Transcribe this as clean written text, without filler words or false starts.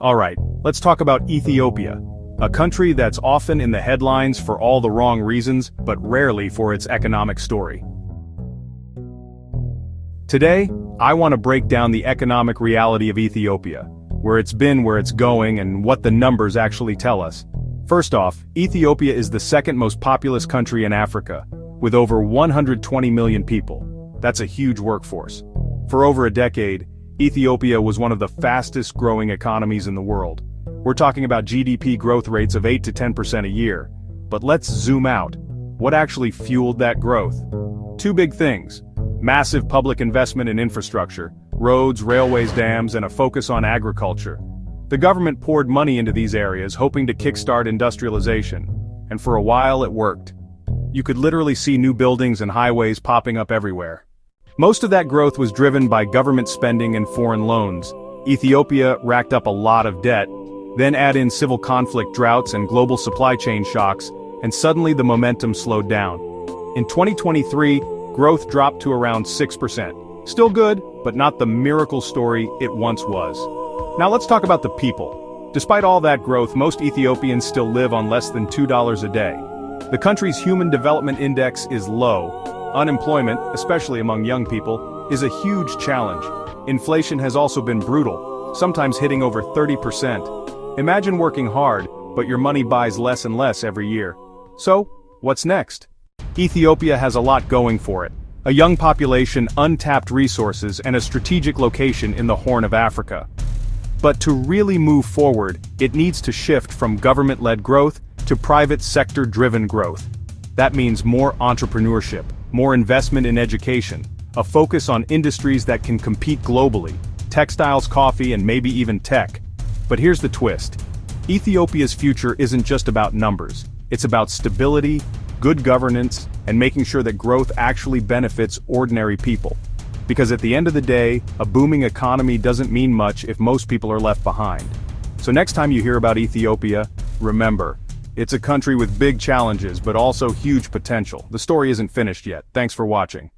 Alright, let's talk about Ethiopia, a country that's often in the headlines for all the wrong reasons, but rarely for its economic story. Today, I want to break down the economic reality of Ethiopia, where it's been, where it's going, and what the numbers actually tell us. First off, Ethiopia is the second most populous country in Africa, with over 120 million people. That's a huge workforce. For over a decade, Ethiopia was one of the fastest growing economies in the world. We're talking about GDP growth rates of 8 to 10% a year. But let's zoom out. What actually fueled that growth? Two big things: massive public investment in infrastructure, roads, railways, dams, and a focus on agriculture. The government poured money into these areas hoping to kickstart industrialization. And for a while it worked. You could literally see new buildings and highways popping up everywhere. Most of that growth was driven by government spending and foreign loans. Ethiopia racked up a lot of debt, then add in civil conflict, droughts, and global supply chain shocks, and suddenly the momentum slowed down. In 2023, growth dropped to around 6%. Still good, but not the miracle story it once was. Now let's talk about the people. Despite all that growth, most Ethiopians still live on less than $2 a day. The country's Human Development Index is low. Unemployment, especially among young people, is a huge challenge. Inflation has also been brutal, sometimes hitting over 30%. Imagine working hard, but your money buys less and less every year. So, what's next? Ethiopia has a lot going for it. A young population, untapped resources, and a strategic location in the Horn of Africa. But to really move forward, it needs to shift from government-led growth to private sector-driven growth. That means more entrepreneurship, more investment in education, a focus on industries that can compete globally, textiles, coffee, and maybe even tech. But here's the twist. Ethiopia's future isn't just about numbers. It's about stability, good governance, and making sure that growth actually benefits ordinary people. Because at the end of the day, a booming economy doesn't mean much if most people are left behind. So next time you hear about Ethiopia, remember, it's a country with big challenges but also huge potential. The story isn't finished yet. Thanks for watching.